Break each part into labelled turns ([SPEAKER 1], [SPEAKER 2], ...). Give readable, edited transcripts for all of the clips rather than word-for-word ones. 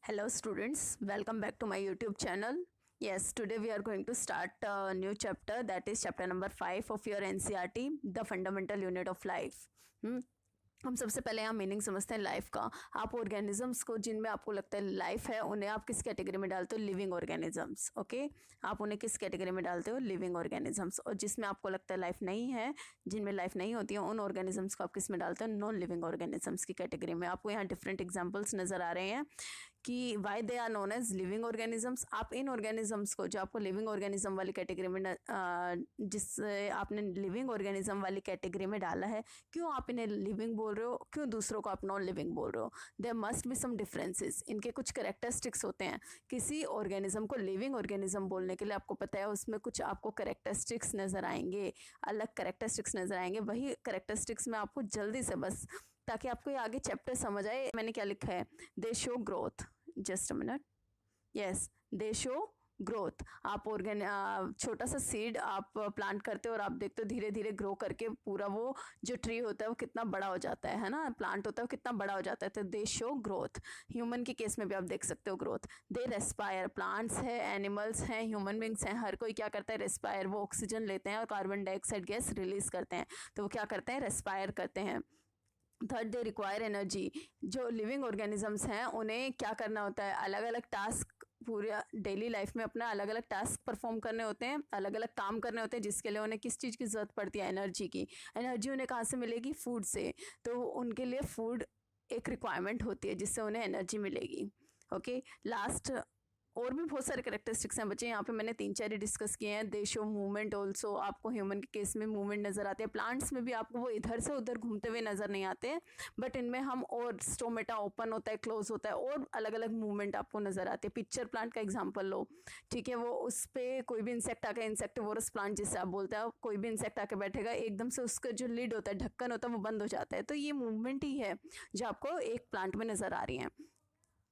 [SPEAKER 1] Hello students, welcome back to my YouTube channel. Yes, today we are going to start a new chapter, that is chapter number 5 of your NCERT, the fundamental unit of life. हम सबसे पहले यहाँ meaning समझते हैं life का। आप organisms को जिनमें आपको लगता है लाइफ है उन्हें आप किस कैटेगरी में डालते हो? Living organisms. ओके, आप उन्हें किस कैटेगरी में डालते हो? Living organisms. और जिसमें आपको लगता है लाइफ नहीं है, जिनमें लाइफ नहीं होती है, उन ऑर्गेनिजम्स को आप किस में डालते हो? नॉन लिविंग ऑर्गेनिजम्स की कैटेगरी में। आपको यहाँ डिफरेंट एग्जाम्पल्स नजर आ रहे हैं कि why they are known as living organisms. आप इन ऑर्गेनिजम्स को जो आपको लिविंग ऑर्गेनिज्म वाली कैटेगरी में जिससे आपने लिविंग ऑर्गेनिज्म वाली कैटेगरी में डाला है, क्यों आप इन्हें लिविंग बोल रहे हो, क्यों दूसरों को आप नॉन लिविंग बोल रहे हो? There must be some differences. इनके कुछ करेक्टरिस्टिक्स होते हैं। किसी ऑर्गेनिज्म को लिविंग ऑर्गेनिज्म बोलने के लिए आपको पता है उसमें कुछ आपको करेक्टरिस्टिक्स नजर आएंगे, अलग करेक्टरिस्टिक्स नजर आएंगे। वही करेक्टरिस्टिक्स में आपको जल्दी से, बस ताकि आपको ये आगे चैप्टर समझ आए, मैंने क्या लिखा है? दे show growth. Just a minute. Yes, they show growth. आप छोटा सा सीड आप प्लांट करते हो और आप देखते हो धीरे धीरे ग्रो करके पूरा वो जो ट्री होता है वो कितना बड़ा हो जाता है ना, प्लांट होता है वो कितना बड़ा हो जाता है। तो दे शो ग्रोथ। ह्यूमन के केस में भी आप देख सकते हो ग्रोथ। दे रेस्पायर। प्लांट्स है, एनिमल्स हैं, ह्यूमन बींग्स हैं, हर कोई क्या करता है? रेस्पायर। वो ऑक्सीजन लेते हैं और कार्बन डाइऑक्साइड गैस रिलीज करते हैं, तो वो क्या करते हैं? रेस्पायर करते हैं। Third, they require energy. जो लिविंग ऑर्गेनिजम्स हैं उन्हें क्या करना होता है? अलग अलग टास्क पूरे डेली लाइफ में अपना अलग अलग टास्क परफॉर्म करने होते हैं, अलग अलग काम करने होते हैं, जिसके लिए उन्हें किस चीज़ की ज़रूरत पड़ती है? एनर्जी की। एनर्जी उन्हें कहाँ से मिलेगी? फूड से। तो उनके लिए फूड एक रिक्वायरमेंट होती है जिससे उन्हें एनर्जी मिलेगी। ओके, लास्ट और भी बहुत सारे करेक्टरिस्टिक्स हैं बच्चे, यहाँ पे मैंने 3-4 ही डिस्कस किए हैं। दे शो मूवमेंट ऑल्सो। आपको ह्यूमन के केस में मूवमेंट नजर आते हैं, प्लांट्स में भी आपको वो इधर से उधर घूमते हुए नजर नहीं आते हैं, बट इनमें हम और स्टोमेटा ओपन होता है, क्लोज होता है, और अलग अलग मूवमेंट आपको नजर आते हैं। पिक्चर प्लांट का एग्जाम्पल लो, ठीक है, वो उस पर कोई भी इंसेक्ट आकर, इंसेक्टिवोरस प्लांट जिससे आप बोलते हैं, कोई भी इंसेक्ट आके बैठेगा, एकदम से उसका जो लिड होता है, ढक्कन होता है, वो बंद हो जाता है। तो ये मूवमेंट ही है जो आपको एक प्लांट में नजर आ रही है।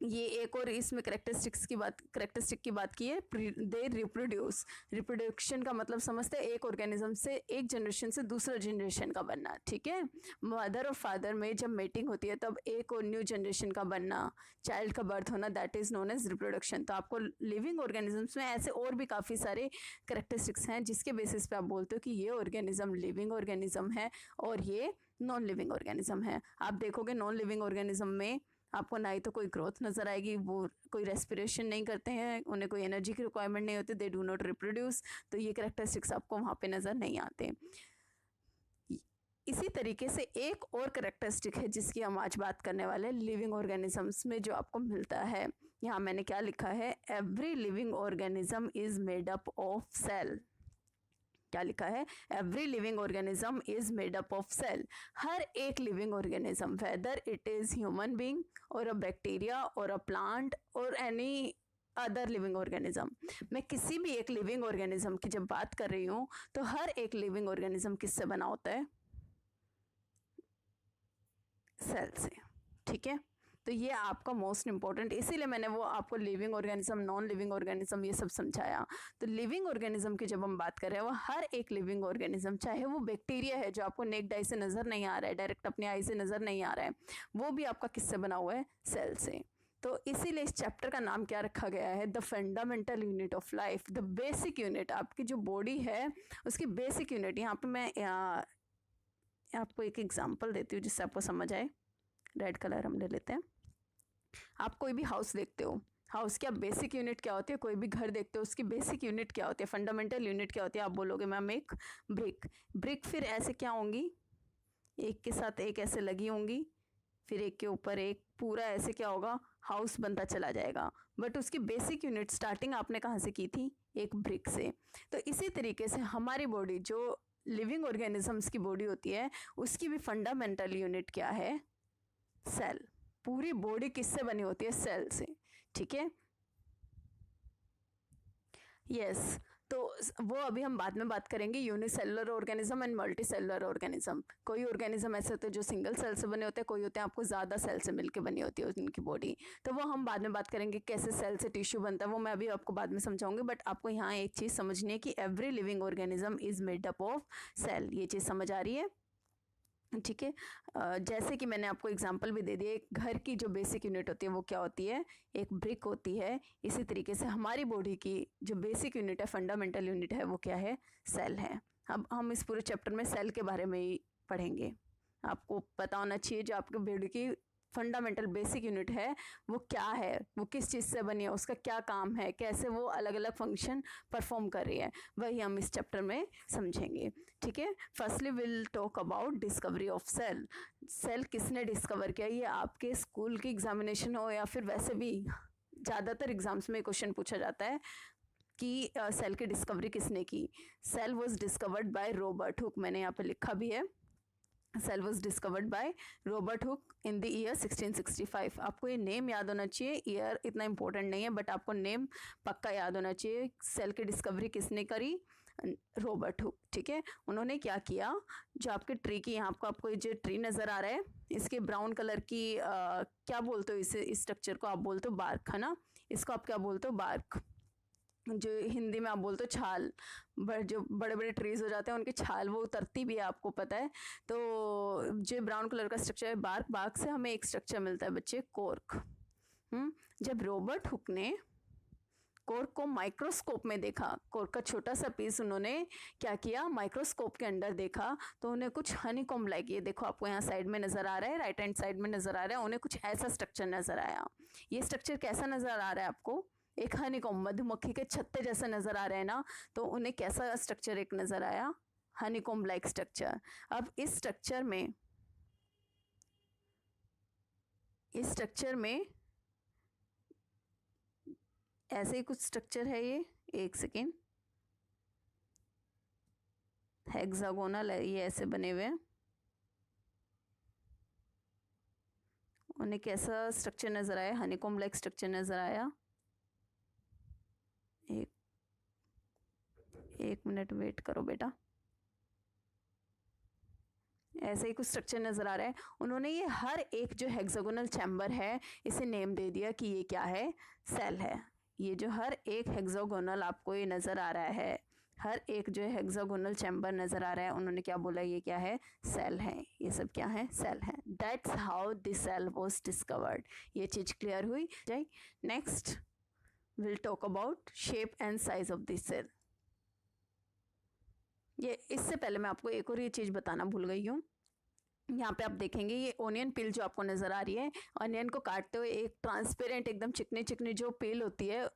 [SPEAKER 1] ये एक और इसमें करेक्टरिस्टिक की बात की है, दे रिप्रोड्यूस। रिप्रोडक्शन का मतलब समझते हैं एक ऑर्गेनिज्म से एक जनरेशन से दूसरा जनरेशन का बनना, ठीक है। मदर और फादर में जब मेटिंग होती है तब एक और न्यू जनरेशन का बनना, चाइल्ड का बर्थ होना, that is known as reproduction. तो आपको लिविंग ऑर्गेनिजम्स में ऐसे और भी काफ़ी सारे करेक्टरिस्टिक्स हैं जिसके बेसिस पे आप बोलते हो कि ये ऑर्गेनिज्म लिविंग ऑर्गेनिज्म है और ये नॉन लिविंग ऑर्गेनिज्म है। आप देखोगे नॉन लिविंग ऑर्गेनिज्म में आपको ना ही तो कोई ग्रोथ नजर आएगी, वो कोई रेस्पिरेशन नहीं करते हैं, उन्हें कोई एनर्जी की रिक्वायरमेंट नहीं होती, दे डू नॉट रिप्रोड्यूस। तो ये करेक्टरिस्टिक्स आपको वहाँ पे नज़र नहीं आते। इसी तरीके से एक और करेक्टरिस्टिक है जिसकी हम आज बात करने वाले हैं लिविंग ऑर्गेनिजम्स में, जो आपको मिलता है। यहाँ मैंने क्या लिखा है? Every living organism is made up of cell. क्या लिखा है? Every living organism is made up of cell. हर एक living organism, whether it is human being or a bacteria or a plant or any other living organism, मैं किसी भी एक living organism की जब बात कर रही हूँ तो हर एक लिविंग ऑर्गेनिज्म किससे बना होता है? सेल से, ठीक है। तो ये आपका मोस्ट इंपॉर्टेंट, इसीलिए मैंने वो आपको living organism, non living organism ये सब समझाया। तो लिविंग ऑर्गेनिज्म की जब हम बात कर रहे हैं, वो हर एक लिविंग ऑर्गेनिज्म, चाहे वो बैक्टीरिया है जो आपको नेक्ड आई से नजर नहीं आ रहा है, डायरेक्ट अपनी आई से नजर नहीं आ रहा है, वो भी आपका किससे बना हुआ है? सेल से। तो इसीलिए इस चैप्टर का नाम क्या रखा गया है? The fundamental unit of life, the basic unit. आपकी जो बॉडी है उसकी बेसिक यूनिट। यहाँ पे मैं आपको एक एग्जाम्पल देती हूँ जिससे आपको समझ आए। रेड कलर हम ले लेते हैं। आप कोई भी हाउस देखते हो, हाउस की बेसिक यूनिट क्या होती है? कोई भी घर देखते हो उसकी बेसिक यूनिट क्या होती है? फंडामेंटल यूनिट क्या होती है? आप बोलोगे मैम एक ब्रिक। ब्रिक फिर ऐसे क्या होंगी? एक के साथ एक ऐसे लगी होंगी, फिर एक के ऊपर एक, पूरा ऐसे क्या होगा? हाउस बनता चला जाएगा। बट उसकी बेसिक यूनिट स्टार्टिंग आपने कहाँ से की थी? एक ब्रिक से। तो इसी तरीके से हमारी बॉडी, जो लिविंग ऑर्गेनिजम्स की बॉडी होती है, उसकी भी फंडामेंटल यूनिट क्या है? सेल। पूरी बॉडी किससे बनी होती है? सेल से, ठीक है। यस, तो वो अभी हम बाद में बात करेंगे, unicellular organism and multi cellular organism. कोई ऑर्गेनिज्म ऐसे होते हैं जो सिंगल सेल से बने होते हैं, कोई होते हैं आपको ज़्यादा सेल से मिलकर बनी होती है उनकी बॉडी। तो वो हम बाद में बात करेंगे, कैसे सेल से टिश्यू बनता है, वो मैं अभी आपको बाद में समझाऊंगी। बट आपको यहाँ एक चीज़ समझनी है कि every living organism is made up of cell. ये चीज़ समझ आ रही है? ठीक है। जैसे कि मैंने आपको एग्जांपल भी दे दिया, एक घर की जो बेसिक यूनिट होती है वो क्या होती है, एक ब्रिक होती है। इसी तरीके से हमारी बॉडी की जो बेसिक यूनिट है, फंडामेंटल यूनिट है, वो क्या है, सेल है। अब हम इस पूरे चैप्टर में सेल के बारे में ही पढ़ेंगे। आपको पता होना चाहिए जो आपके बॉडी की फंडामेंटल बेसिक यूनिट है वो क्या है, वो किस चीज़ से बनी है, उसका क्या काम है, कैसे वो अलग अलग फंक्शन परफॉर्म कर रही है, वही हम इस चैप्टर में समझेंगे। ठीक है। Firstly will talk about discovery of cell. Cell किसने डिस्कवर किया, ये आपके स्कूल की एग्जामिनेशन हो या फिर वैसे भी ज़्यादातर एग्जाम्स में क्वेश्चन पूछा जाता है कि सेल की डिस्कवरी किसने की। Cell was discovered by Robert Hooke, मैंने यहाँ पे लिखा भी है। Cell was discovered by Robert Hooke in the year 1665। आपको ये नेम याद होना चाहिए, ईयर इतना इंपॉर्टेंट नहीं है बट आपको नेम पक्का याद होना चाहिए। सेल की डिस्कवरी किसने करी, रॉबर्ट हुक। ठीक है। उन्होंने क्या किया, जो आपके ट्री की, यहाँ आपको ये जो ट्री नज़र आ रहा है, इसके ब्राउन कलर की क्या बोलते हो इस स्ट्रक्चर को, आप बोलते हो बार्क, है ना। इसको आप क्या बोलते हो, बार्क। जो हिंदी में आप बोलते हो छाल। जो बड़े बड़े ट्रीज हो जाते हैं उनकी छाल वो उतरती भी है, आपको पता है। तो जो ब्राउन कलर का स्ट्रक्चर है बार्क, बार्क से हमें एक स्ट्रक्चर मिलता है बच्चे, कोर्क। जब रॉबर्ट हुक ने कोर्क को माइक्रोस्कोप में देखा, कोर्क का छोटा सा पीस उन्होंने क्या किया, माइक्रोस्कोप के अंदर देखा, तो उन्हें कुछ हनीकॉम्ब लाइक, ये देखो आपको यहाँ साइड में नजर आ रहा है, राइट हैंड साइड में नजर आ रहा है, उन्हें कुछ ऐसा स्ट्रक्चर नजर आया। ये स्ट्रक्चर कैसा नजर आ रहा है आपको, एक हनीकॉम्ब, मधुमक्खी के छत्ते जैसा नजर आ रहा है ना। तो उन्हें कैसा स्ट्रक्चर एक नजर आया, हनीकॉम्ब लाइक स्ट्रक्चर। अब इस स्ट्रक्चर में ऐसे ही कुछ स्ट्रक्चर है, ये एक सेकेंड, हेक्सागोनल है, ये ऐसे बने हुए हैं। उन्हें कैसा स्ट्रक्चर नजर आया, हनीकॉम्ब लाइक स्ट्रक्चर नजर आया। एक मिनट वेट करो बेटा, ऐसे ही कुछ स्ट्रक्चर नजर आ रहा है। उन्होंने ये हर एक जो हेक्सागोनल चैम्बर है इसे नेम दे दिया कि ये क्या है, सेल है। ये जो हर एक हेक्सागोनल आपको ये नजर आ रहा है, हर एक जो हेक्सागोनल चैम्बर नजर आ रहा है, उन्होंने क्या बोला, ये क्या है, सेल है। ये सब क्या है, सेल है। That's how the cell was discovered. ये चीज क्लियर हुई जाए। Next will talk about shape and size of the cell. ये इससे पहले मैं आपको एक और ये चीज़ बताना भूल गई हूँ। यहाँ पे आप देखेंगे ये ओनियन पिल जो आपको नज़र आ रही है, ऑनियन को काटते हुए एक ट्रांसपेरेंट एकदम चिकनी चिकनी जो पिल होती है,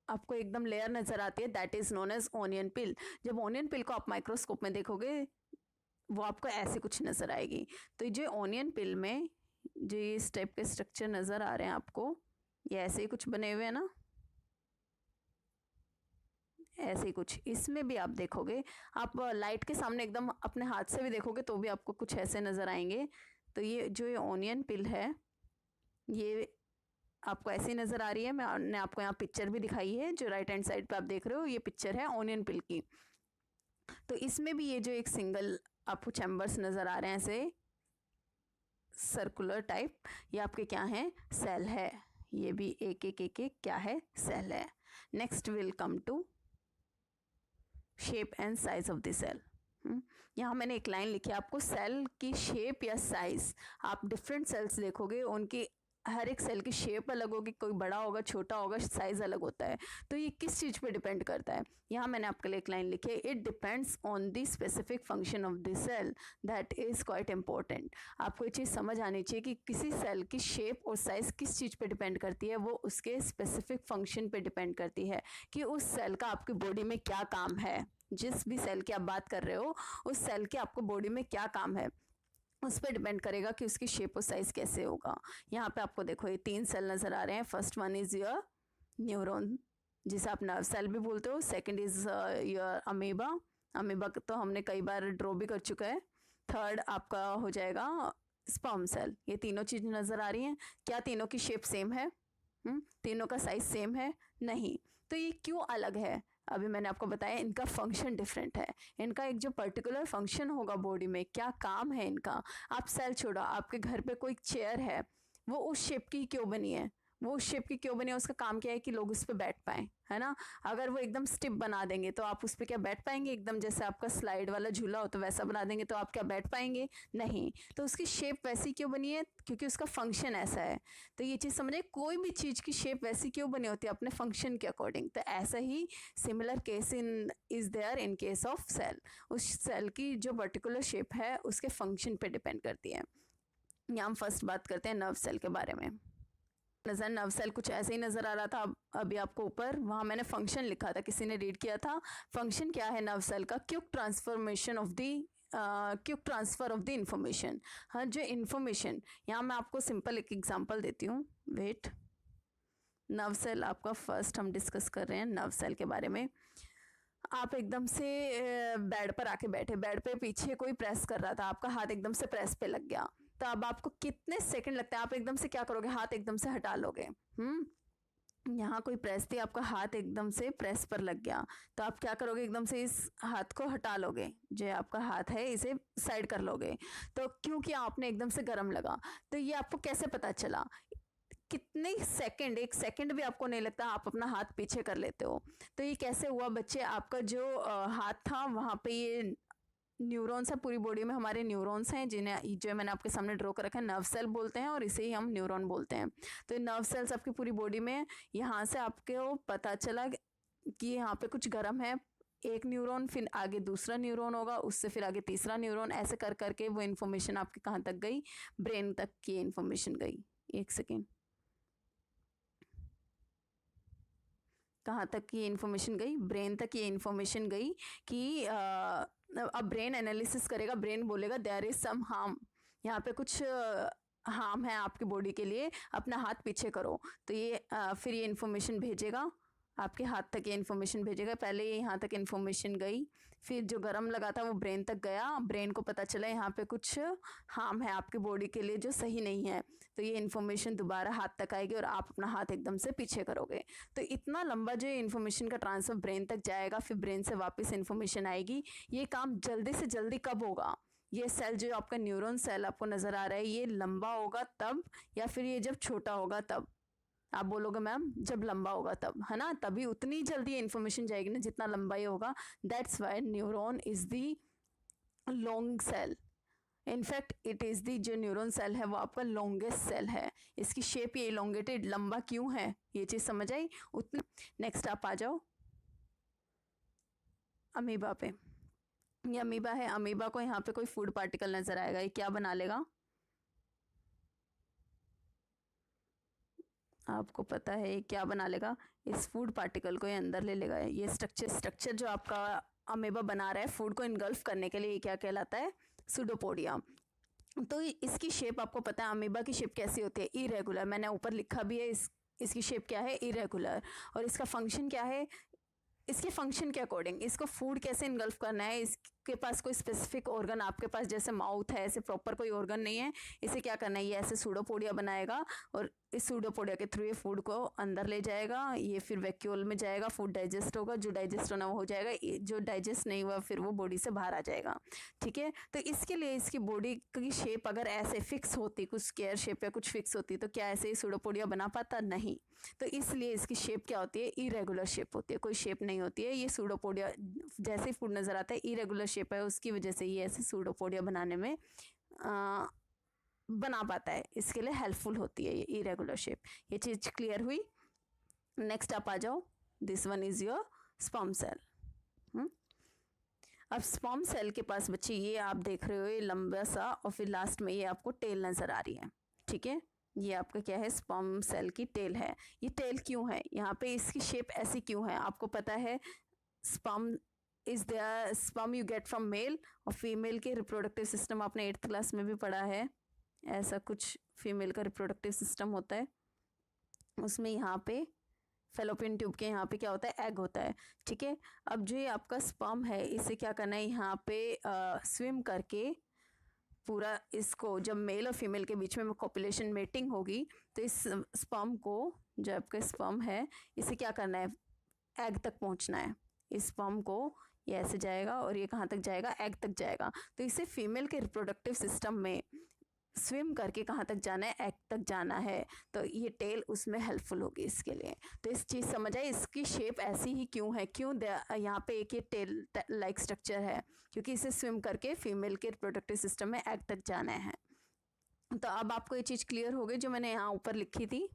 [SPEAKER 1] आपको एकदम लेयर नज़र आती है, that is known as onion peel. जब ओनियन पिल को आप माइक्रोस्कोप में देखोगे वो आपको ऐसे कुछ नज़र आएगी। तो जो ओनियन पिल में जो ये इस टाइप के स्ट्रक्चर नज़र आ रहे हैं आपको, ये ऐसे ही कुछ बने हुए हैं ना, ऐसे ही कुछ इसमें भी आप देखोगे, आप लाइट के सामने एकदम अपने हाथ से भी देखोगे तो भी आपको कुछ ऐसे नज़र आएंगे। तो ये जो ये ओनियन पिल है, ये आपको ऐसी नज़र आ रही है। मैंने आपको यहाँ पिक्चर भी दिखाई है, जो राइट हैंड साइड पे आप देख रहे हो, ये पिक्चर है ओनियन पिल की। तो इसमें भी ये जो एक सिंगल आपको चैम्बर्स नज़र आ रहे हैं ऐसे सर्कुलर टाइप, ये आपके क्या हैं, सेल है। ये भी एक एक एक एक क्या है, सेल है। Next will come to shape and size of the cell. यहाँ मैंने एक लाइन लिखी है, आपको सेल की शेप या साइज, आप डिफरेंट सेल्स देखोगे उनकी हर एक सेल की शेप अलग होगी, कोई बड़ा होगा, छोटा होगा, साइज अलग होता है। तो ये किस चीज़ पे डिपेंड करता है, यहाँ मैंने आपके लिए एक लाइन लिखी है, it depends on the specific function of the cell, that is quite important. आपको ये चीज़ समझ आनी चाहिए कि किसी सेल की शेप और साइज किस चीज़ पे डिपेंड करती है, वो उसके स्पेसिफिक फंक्शन पे डिपेंड करती है कि उस सेल का आपकी बॉडी में क्या काम है। जिस भी सेल की आप बात कर रहे हो, उस सेल के आपको बॉडी में क्या काम है, उस पर डिपेंड करेगा कि उसकी शेप और साइज कैसे होगा। यहाँ पे आपको देखो ये 3 सेल नज़र आ रहे हैं। First one is your neuron, जिसे आप नर्व सेल भी बोलते हो। Second is your amoeba, amoeba तो हमने कई बार ड्रॉ भी कर चुका है। थर्ड आपका हो जाएगा स्पर्म सेल। ये तीनों चीज़ नज़र आ रही हैं। क्या तीनों की शेप सेम है? तीनों का साइज सेम है? नहीं। तो ये क्यों अलग है? अभी मैंने आपको बताया इनका फंक्शन डिफरेंट है। इनका एक जो पर्टिकुलर फंक्शन होगा बॉडी में, क्या काम है इनका। आप सेल छोड़ो, आपके घर पे कोई चेयर है, वो उस शेप की क्यों बनी है? वो शेप की क्यों बनी है, उसका काम क्या है कि लोग उस पर बैठ पाए, है ना। अगर वो एकदम स्टिप बना देंगे तो आप उस पर क्या बैठ पाएंगे, एकदम जैसे आपका स्लाइड वाला झूला हो तो वैसा बना देंगे तो आप क्या बैठ पाएंगे, नहीं। तो उसकी शेप वैसी क्यों बनी है, क्योंकि उसका फंक्शन ऐसा है। तो ये चीज़ समझे, कोई भी चीज़ की शेप वैसी क्यों बनी होती है, अपने फंक्शन के अकॉर्डिंग। तो ऐसा ही similar case is there in case of cell. उस सेल की जो पर्टिकुलर शेप है उसके फंक्शन पे डिपेंड करती है। यहाँ हम फर्स्ट बात करते हैं नर्व सेल के बारे में। नजर नर्व सेल कुछ ऐसे ही नजर आ रहा था अभी आपको ऊपर, वहां मैंने फंक्शन लिखा था, किसी ने रीड किया था। फंक्शन क्या है नर्व सेल का, quick transformation of the quick transfer of the information. हाँ, जो इंफॉर्मेशन, यहाँ मैं आपको सिंपल एक एग्जांपल देती हूँ, वेट। नर्व सेल आपका फर्स्ट हम डिस्कस कर रहे हैं नर्व सेल के बारे में। आप एकदम से बेड पर आके बैठे, बेड पे पीछे कोई प्रेस कर रहा था, आपका हाथ एकदम से प्रेस पे लग गया, तो अब आपको कितने सेकंड लगते हैं, आप एकदम से क्या करोगे, हाथ एकदम से हटा लोगे। यहाँ कोई प्रेस थी, आपका हाथ एकदम से प्रेस पर लग गया, तो आप क्या करोगे, एकदम से इस हाथ को हटा लोगे, जो आपका हाथ है इसे साइड कर लोगे। तो क्योंकि आपने एकदम से गर्म लगा, तो ये आपको कैसे पता चला, कितने सेकंड, एक सेकंड भी आपको नहीं लगता, आप अपना हाथ पीछे कर लेते हो। तो ये कैसे हुआ बच्चे, आपका जो हाथ था वहां पे ये न्यूरॉन्स है, पूरी बॉडी में हमारे न्यूरॉन्स हैं, जिन्हें जो मैंने आपके सामने ड्रॉ कर रखा है नर्व सेल बोलते हैं, और इसे ही हम न्यूरॉन बोलते हैं। तो नर्व सेल्स आपकी पूरी बॉडी में, यहाँ से आपको पता चला कि यहाँ पे कुछ गर्म है, एक न्यूरॉन, फिर आगे दूसरा न्यूरॉन होगा, उससे फिर आगे तीसरा न्यूरॉन, ऐसे कर करके वो इन्फॉर्मेशन आपके कहाँ तक गई, ब्रेन तक की इन्फॉर्मेशन गई। एक सेकेंड, कहाँ तक ये इन्फॉर्मेशन गई, ब्रेन तक ये इन्फॉर्मेशन गई कि अब ब्रेन एनालिसिस करेगा, ब्रेन बोलेगा देयर इज सम हार्म, यहाँ पे कुछ हार्म है आपकी बॉडी के लिए, अपना हाथ पीछे करो। तो ये फिर ये इन्फॉर्मेशन भेजेगा आपके हाथ तक, ये इन्फॉर्मेशन भेजेगा। पहले ये यहाँ तक इन्फॉर्मेशन गई, फिर जो गर्म लगा था वो ब्रेन तक गया, ब्रेन को पता चला यहाँ पे कुछ हार्म है आपकी बॉडी के लिए जो सही नहीं है, तो ये इन्फॉर्मेशन दोबारा हाथ तक आएगी और आप अपना हाथ एकदम से पीछे करोगे। तो इतना लंबा जो इन्फॉर्मेशन का ट्रांसफर ब्रेन तक जाएगा, फिर ब्रेन से वापस इन्फॉर्मेशन आएगी। ये काम जल्दी से जल्दी कब होगा, ये सेल जो आपका न्यूरॉन सेल आपको नजर आ रहा है, ये लंबा होगा तब, या फिर ये जब छोटा होगा तब। आप बोलोगे मैम जब लंबा होगा तब, है ना, तभी उतनी जल्दी इन्फॉर्मेशन जाएगी ना जितना लंबा ही होगा। That's why neuron is the long cell. In fact it is the, जो न्यूरॉन सेल है वो आपका लॉन्गेस्ट सेल है, इसकी शेप ये इलोंगेटेड, लंबा क्यों है, ये चीज समझ आई उतनी। नेक्स्ट आप आ जाओ अमीबा पे। ये अमीबा है, अमीबा को यहाँ पे कोई फूड पार्टिकल नजर आएगा, ये क्या बना लेगा, आपको पता है क्या बना लेगा, इस फूड पार्टिकल को ये अंदर ले लेगा। ये स्ट्रक्चर जो आपका अमेबा बना रहा है फूड को इनगल्फ करने के लिए, ये क्या कहलाता है, सुडोपोडिया। तो इसकी शेप आपको पता है, अमीबा की शेप कैसी होती है, इरेगुलर, मैंने ऊपर लिखा भी है, इसकी शेप क्या है, इरेगुलर। और इसका फंक्शन क्या है, इसके फंक्शन के अकॉर्डिंग इसको फूड कैसे इनगल्फ करना है, इसके पास कोई स्पेसिफिक ऑर्गन आपके पास जैसे माउथ है, ऐसे प्रॉपर कोई ऑर्गन नहीं है, इसे क्या करना है, ये ऐसे सूडोपोडिया बनाएगा और इस सूडोपोडिया के थ्रू ये फूड को अंदर ले जाएगा, ये फिर वैक्यूल में जाएगा, फूड डाइजेस्ट होगा, जो डाइजेस्ट होना वो हो जाएगा, जो डाइजेस्ट नहीं हुआ फिर वो बॉडी से बाहर आ जाएगा। ठीक है, तो इसके लिए इसकी बॉडी की शेप अगर ऐसे फिक्स होती, कुछ स्क्वायर शेप या कुछ फिक्स होती, तो क्या ऐसे ही सूडोपोडिया बना पाता, नहीं। तो इसलिए इसकी शेप क्या होती है, इरेगुलर शेप होती है, कोई शेप नहीं होती है। ये सूडोपोडिया जैसे ही फूड नजर आता है इरेगुलर शेप है, उसकी वजह से ये ऐसे सूडोपोडिया बनाने में बना पाता है, इसके लिए हेल्पफुल होती है ये इरेगुलर शेप। ये चीज क्लियर हुई। नेक्स्ट आप आ जाओ, this one is your sperm cell. अब स्पर्म सेल के पास बच्चे ये आप देख रहे हो, ये लंबा सा, और फिर लास्ट में ये आपको टेल नजर आ रही है। ठीक है, ये आपका क्या है, स्पर्म सेल की टेल है। ये टेल क्यों है, यहाँ पे इसकी शेप ऐसी क्यों है, आपको पता है sperm is there, sperm you get from male, और फीमेल के रिप्रोडक्टिव सिस्टम आपने 8th क्लास में भी पढ़ा है, ऐसा कुछ फीमेल का रिप्रोडक्टिव सिस्टम होता है, उसमें यहाँ पे फेलोपियन ट्यूब के यहाँ पे क्या होता है, एग होता है। ठीक है, अब जो ये आपका स्पर्म है इसे क्या करना है, यहाँ पे स्विम करके पूरा इसको, जब मेल और फीमेल के बीच में कॉपुलेशन मेटिंग होगी, तो इस स्पर्म को, जो आपका स्पर्म है, इसे क्या करना है, एग तक पहुंचना है। इस स्पर्म को ये ऐसे जाएगा और ये कहाँ तक जाएगा, एग तक जाएगा। तो इसे फीमेल के रिप्रोडक्टिव सिस्टम में स्विम करके कहाँ तक जाना है, एक्ट तक जाना है, तो ये टेल उसमें हेल्पफुल होगी इसके लिए। तो इस चीज़ समझ आए, इसकी शेप ऐसी ही क्यों है, क्यों यहाँ पे एक ये टेल लाइक स्ट्रक्चर है, क्योंकि इसे स्विम करके फीमेल के रिप्रोडक्टिव सिस्टम में एक्ट तक जाना है। तो अब आपको ये चीज़ क्लियर हो गई जो मैंने यहाँ ऊपर लिखी थी।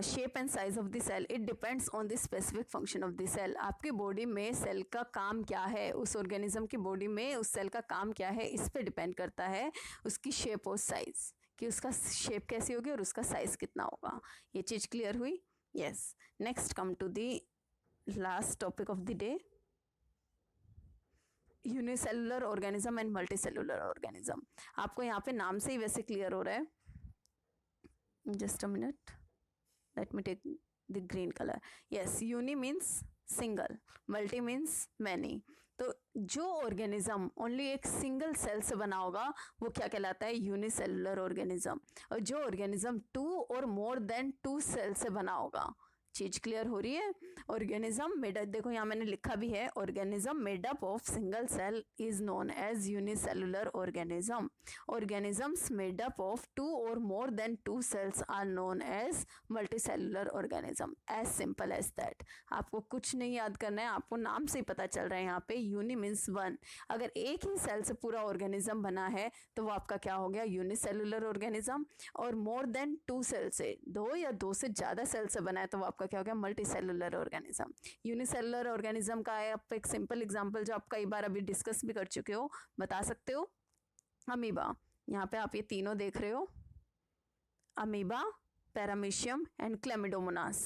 [SPEAKER 1] Shape and size of the cell, it depends on the specific function of the cell. आपकी बॉडी में सेल का काम क्या है, उस ऑर्गेनिज्म की बॉडी में उस सेल का काम क्या है, इस पे डिपेंड करता है उसकी शेप और साइज, कि उसका शेप कैसी होगी और उसका साइज कितना होगा। ये चीज़ क्लियर हुई? Yes. Next come to the last topic of the day, unicellular organism and multicellular organism. आपको यहाँ पे नाम से ही वैसे क्लियर हो रहा है। Just a minute, let me take the green color. Yes, uni means single, multi means many. तो जो ऑर्गेनिज्म ओनली एक सिंगल सेल से बना होगा वो क्या कहलाता है? Unicellular organism. और जो ऑर्गेनिज्म 2 और मोर देन 2 सेल से बना होगा, चीज क्लियर हो रही है? ऑर्गेनिज्म मेड, देखो यहाँ मैंने लिखा भी है, organism made up of single cell is known as unicellular organism. Organisms made up of 2 और more than 2 cells are known as multicellular organism. As simple as that. आपको कुछ नहीं याद करना है, आपको नाम से ही पता चल रहा है यहाँ पे यूनि मीन्स 1। अगर एक ही सेल से पूरा ऑर्गेनिज्म बना है तो वो आपका क्या हो गया? Unicellular organism. और मोर देन 2 सेल से, 2 या 2 से ज्यादा सेल से बना है तो वो आपका क्या हो गया? Multi cellular organism. Unicellular organism का है आप एक सिंपल एग्जांपल जो आप कई बार अभी डिस्कस भी कर चुके हो, बता सकते हो? अमीबा। यहाँ पे आप ये तीनों देख रहे हो, अमीबा, पैरामीशियम एंड क्लेमिडोमोनास।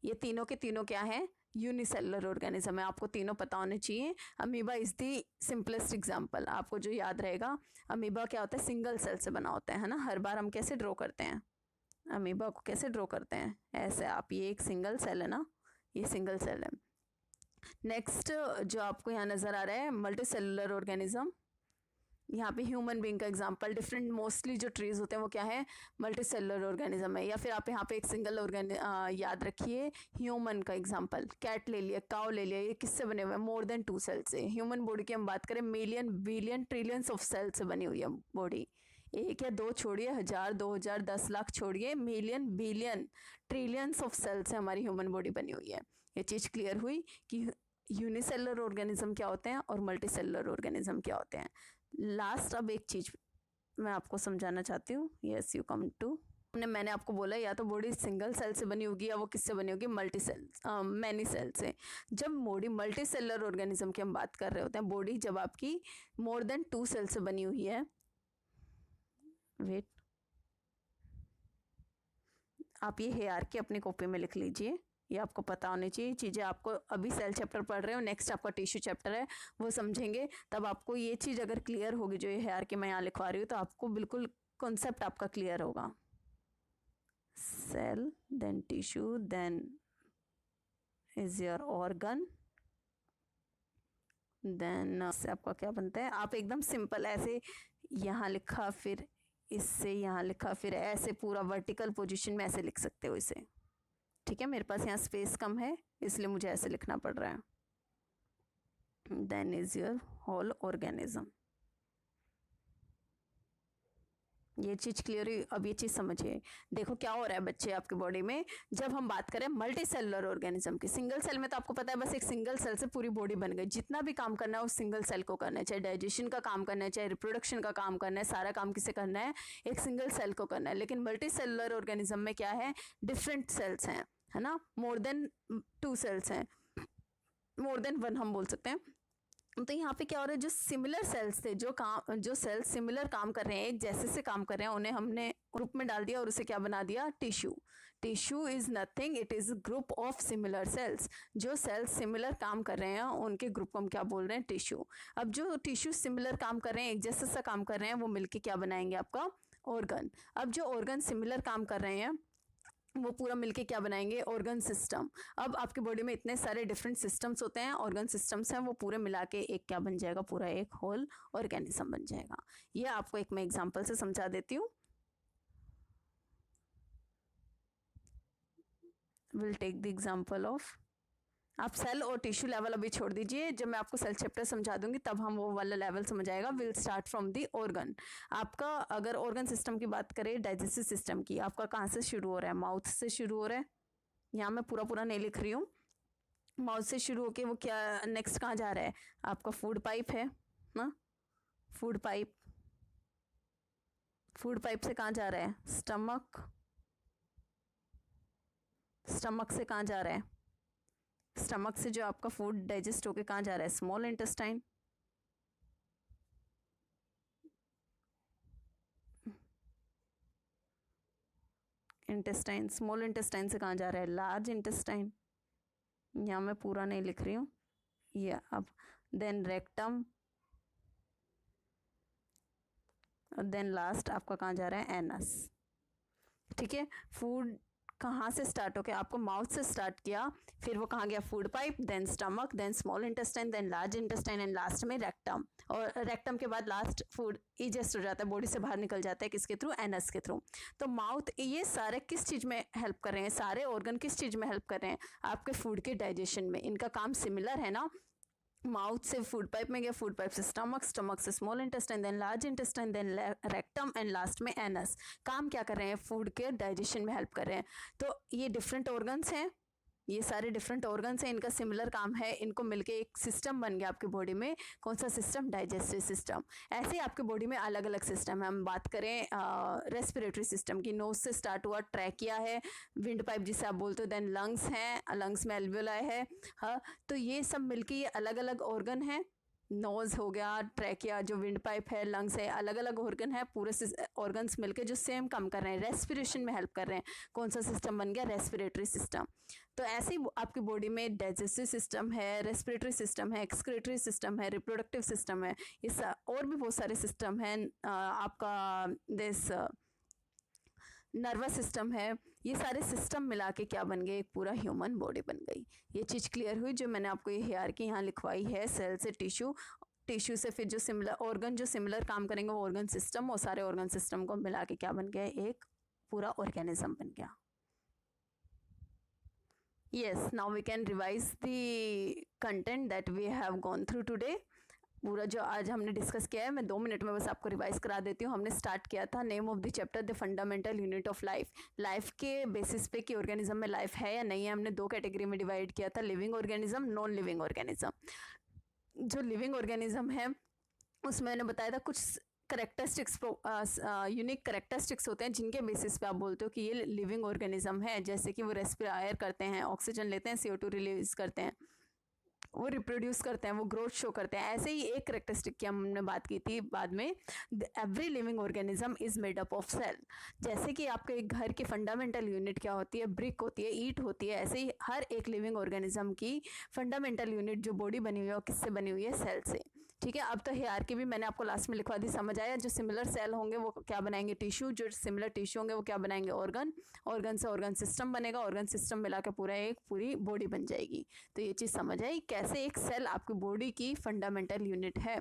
[SPEAKER 1] ये तीनों के तीनों क्या है? यूनिसेलुलर ऑर्गेनिज्म है। आपको तीनों पता होने चाहिए। Amoeba is the simplest example, आपको जो याद रहेगा। अमीबा क्या होता है? सिंगल सेल से बना होता है ना। हर बार हम कैसे ड्रॉ करते हैं अमीबा को? कैसे ड्रॉ करते हैं? ऐसे। आप ये एक सिंगल सेल है ना, ये सिंगल सेल है। नेक्स्ट जो आपको यहाँ नजर आ रहा है मल्टी सेलुलर ऑर्गेनिज्म, यहाँ पे ह्यूमन बींग का एग्जांपल। डिफरेंट मोस्टली जो ट्रीज होते हैं वो क्या है? मल्टी सेलुलर ऑर्गेनिज्म है। या फिर आप यहाँ पे एक सिंगल याद रखिए, ह्यूमन का एग्जांपल, कैट ले लिया, काउ ले लिया, ये किससे बने हुए हैं? मोर देन 2 सेल से। ह्यूमन बॉडी की हम बात करें, million billion trillions of cell से बनी हुई है बॉडी। एक या दो छोड़िए, 1000 2000 10 लाख छोड़िए, million billion trillions of cell से हमारी ह्यूमन बॉडी बनी हुई है। ये चीज क्लियर हुई कि यूनिसेलुलर ऑर्गेनिज्म क्या होते हैं और मल्टी सेलुलर ऑर्गेनिज्म क्या होते हैं। लास्ट अब एक चीज मैं आपको समझाना चाहती हूँ। यस, यू कम टू, मैंने आपको बोला या तो बॉडी सिंगल सेल से बनी होगी या वो किससे बनी होगी? मल्टी सेल, मैनी सेल से। जब बॉडी मल्टी सेलुलर ऑर्गेनिज्म की हम बात कर रहे होते हैं, बॉडी जब आपकी मोर देन 2 सेल से बनी हुई है, वेट, आप ये हेयर के अपनी कॉपी में लिख लीजिए, ये आपको पता होनी चाहिए चीज़ें। आपको अभी सेल चैप्टर पढ़ रहे हो, नेक्स्ट आपका टिश्यू चैप्टर है, वो समझेंगे तब आपको ये चीज़ अगर क्लियर होगी, जो ये हेयर की मैं यहाँ लिखवा रही हूँ, तो आपको बिल्कुल कॉन्सेप्ट आपका क्लियर होगा। Cell, then tissue, then is your organ, then से आपका क्या बनता है? आप एकदम सिंपल ऐसे यहाँ लिखा, फिर इससे यहाँ लिखा, फिर ऐसे पूरा वर्टिकल पोजीशन में ऐसे लिख सकते हो इसे। ठीक है, मेरे पास यहाँ स्पेस कम है इसलिए मुझे ऐसे लिखना पड़ रहा है। Then is your whole organism. ये चीज क्लियर हुई? अब ये चीज समझिए, देखो क्या हो रहा है बच्चे आपकी बॉडी में। जब हम बात करें मल्टी सेलुलर ऑर्गेनिज्म की, सिंगल सेल में तो आपको पता है बस एक सिंगल सेल से पूरी बॉडी बन गई। जितना भी काम करना है उस सिंगल सेल को करना है, चाहे डाइजेशन का काम करना है, चाहे रिप्रोडक्शन का काम करना है, सारा काम किसे करना है? एक सिंगल सेल को करना है। लेकिन मल्टी सेलुलर ऑर्गेनिज्म में क्या है? डिफरेंट सेल्स हैं, है ना। मोर देन 2 सेल्स हैं, मोर देन 1 हम बोल सकते हैं। तो यहाँ पे क्या हो रहा है? जो सिमिलर सेल्स थे, जो सेल्स सिमिलर काम कर रहे हैं, एक जैसे से काम कर रहे हैं, उन्हें हमने ग्रुप में डाल दिया और उसे क्या बना दिया? Tissue. Tissue is nothing, it is group of similar sales. जो सेल्स सिमिलर काम कर रहे हैं उनके ग्रुप को हम क्या बोल रहे हैं? टिश्यू। अब जो टिश्यू सिमिलर काम कर रहे हैं, एक जैसे सा काम कर रहे हैं, वो मिलके क्या बनाएंगे? आपका ऑर्गन। अब जो ऑर्गन सिमिलर काम कर रहे हैं वो पूरा मिलके क्या बनाएंगे? Organ system. अब आपकी बॉडी में इतने सारे डिफरेंट सिस्टम्स होते हैं, ऑर्गन सिस्टम्स हैं, वो पूरे मिला के एक क्या बन जाएगा? पूरा एक होल ऑर्गेनिज्म बन जाएगा। ये आपको एक मैं एग्जांपल से समझा देती हूँ। Will take the example of आप सेल और टिश्यू लेवल अभी छोड़ दीजिए, जब मैं आपको सेल चैप्टर समझा दूंगी तब हम वो वाला लेवल समझ आएगा। Will start from the organ. आपका अगर ऑर्गन सिस्टम की बात करें, डाइजेस्टिव सिस्टम की, आपका कहाँ से शुरू हो रहा है? माउथ से शुरू हो रहा है। यहाँ मैं पूरा पूरा नहीं लिख रही हूँ। माउथ से शुरू होके वो क्या नेक्स्ट कहाँ जा रहा है? आपका फूड पाइप है ना, फूड पाइप। फूड पाइप से कहाँ जा रहा है? स्टमक। स्टमक से कहाँ जा रहा है? स्टमक से जो आपका फूड डाइजेस्ट होके कहाँ जा रहा है? Small intestine. Intestine, small intestine से कहाँ जा रहा है? Large intestine. यहाँ मैं पूरा नहीं लिख रही हूँ ये अब। देन रेक्टम, देन लास्ट आपका कहाँ जा रहा है? एनस। ठीक है, फूड कहाँ से स्टार्ट हो गया? आपको माउथ से स्टार्ट किया, फिर वो कहाँ गया? Food pipe, then stomach, then small intestine, then large intestine and last में रेक्टम। और रेक्टम के बाद लास्ट फूड इजेस्ट हो जाता है, बॉडी से बाहर निकल जाता है। किसके थ्रू? एनस के थ्रू। तो माउथ, ये सारे किस चीज़ में हेल्प कर रहे हैं? सारे ऑर्गन किस चीज़ में हेल्प कर रहे हैं? आपके फूड के डाइजेशन में। इनका काम सिमिलर है ना। माउथ से फूड पाइप में गया, फूड पाइप से स्टमक, स्टमक से small intestine, then large intestine, then rectum and last में एनस। काम क्या कर रहे हैं? फूड के डाइजेशन में हेल्प कर रहे हैं। तो ये डिफरेंट ऑर्गन्स हैं, ये सारे डिफरेंट ऑर्गन्स हैं, इनका सिमिलर काम है। इनको मिलके एक सिस्टम बन गया आपकी बॉडी में। कौन सा सिस्टम? Digestive system. ऐसे ही आपकी बॉडी में अलग अलग सिस्टम है। हम बात करें रेस्पिरेटरी सिस्टम की, नोज से स्टार्ट हुआ, ट्रैकिया है, विंड पाइप जिसे आप बोलते हो, देन लंग्स हैं, लंग्स में एल्वियोलाई है। हाँ, तो ये सब मिलके ये अलग अलग ऑर्गन है। नोज हो गया, ट्रैकिया जो विंड पाइप है, लंग्स है, अलग अलग ऑर्गन है। पूरे ऑर्गन्स मिलके जो सेम काम कर रहे हैं, रेस्पिरेशन में हेल्प कर रहे हैं। कौन सा सिस्टम बन गया? Respiratory system. तो ऐसे ही आपकी बॉडी में डाइजेस्टिव सिस्टम है, रेस्पिरेटरी सिस्टम है, एक्सक्रीटरी सिस्टम है, रिप्रोडक्टिव सिस्टम है, इस और भी बहुत सारे सिस्टम हैं। आपका दिस नर्वस सिस्टम है। ये सारे सिस्टम मिला के क्या बन गए? एक पूरा ह्यूमन बॉडी बन गई। ये चीज़ क्लियर हुई जो मैंने आपको ये हायरार्की यहाँ लिखवाई है। सेल से टिश्यू, टिश्यू से फिर जो सिमिलर ऑर्गन जो सिमिलर काम करेंगे वो ऑर्गन सिस्टम, और सारे ऑर्गन सिस्टम को मिला के क्या बन गया? एक पूरा ऑर्गेनिज्म बन गया। Yes, now we can revise the content that we have gone through today. पूरा जो आज हमने डिस्कस किया है, मैं 2 मिनट में बस आपको रिवाइज करा देती हूँ। हमने स्टार्ट किया था name of the chapter the fundamental unit of life. Life के बेसिस पे कि ऑर्गेनिज्म में लाइफ है या नहीं है, हमने 2 कैटेगरी में डिवाइड किया था, living organism, non living organism. जो लिविंग ऑर्गेनिज्म है उसमें मैंने बताया था कुछ करेक्टरिस्टिक्स, यूनिक करेक्टरिस्टिक्स होते हैं जिनके बेसिस पे आप बोलते हो कि ये लिविंग ऑर्गेनिज्म है। जैसे कि वो रेस्पिरेट करते हैं, ऑक्सीजन लेते हैं, CO2 रिलीज करते हैं, वो रिप्रोड्यूस करते हैं, वो ग्रोथ शो करते हैं। ऐसे ही एक करेक्टरिस्टिक की हमने बात की थी बाद में, every living organism is made up of cell. जैसे कि आपके एक घर की फंडामेंटल यूनिट क्या होती है? ब्रिक होती है, ईट होती है। ऐसे ही हर एक लिविंग ऑर्गेनिज्म की फंडामेंटल यूनिट जो बॉडी बनी हुई है वो किससे बनी हुई है? सेल से। ठीक है, अब तो हायरार्की भी मैंने आपको लास्ट में लिखवा दी, समझ आया? जो सिमिलर सेल होंगे वो क्या बनाएंगे? टिश्यू। जो सिमिलर टिश्यू होंगे वो क्या बनाएंगे? ऑर्गन। ऑर्गन से ऑर्गन सिस्टम बनेगा, ऑर्गन सिस्टम मिला के पूरा एक पूरी बॉडी बन जाएगी। तो ये चीज़ समझ आई कैसे एक सेल आपकी बॉडी की फंडामेंटल यूनिट है।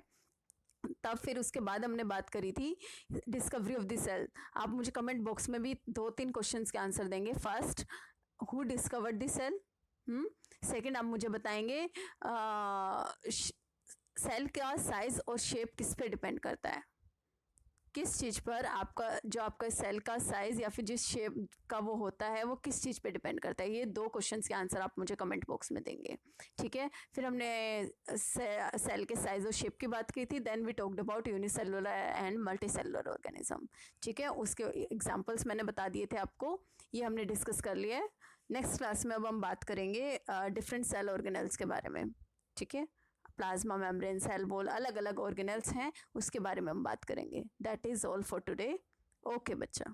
[SPEAKER 1] तब फिर उसके बाद हमने बात करी थी डिस्कवरी ऑफ द सेल। आप मुझे कमेंट बॉक्स में भी 2-3 क्वेश्चंस के आंसर देंगे। First, who discovered the cell? Second, आप मुझे बताएंगे सेल का साइज और शेप किस पे डिपेंड करता है? किस चीज़ पर आपका जो आपका सेल का साइज या फिर जिस शेप का वो होता है वो किस चीज़ पे डिपेंड करता है? ये 2 क्वेश्चंस के आंसर आप मुझे कमेंट बॉक्स में देंगे। ठीक है, फिर हमने सेल के साइज और शेप की बात की थी। Then we talked about unicellular and multicellular organism. ठीक है, उसके एग्जांपल्स मैंने बता दिए थे आपको, ये हमने डिस्कस कर लिया है। नेक्स्ट क्लास में अब हम बात करेंगे डिफरेंट सेल ऑर्गेनल्स के बारे में। ठीक है, प्लाज्मा मेम्ब्रेन, सेल वॉल, अलग अलग ऑर्गेनल्स हैं, उसके बारे में हम बात करेंगे। That is all for today. Okay बच्चा।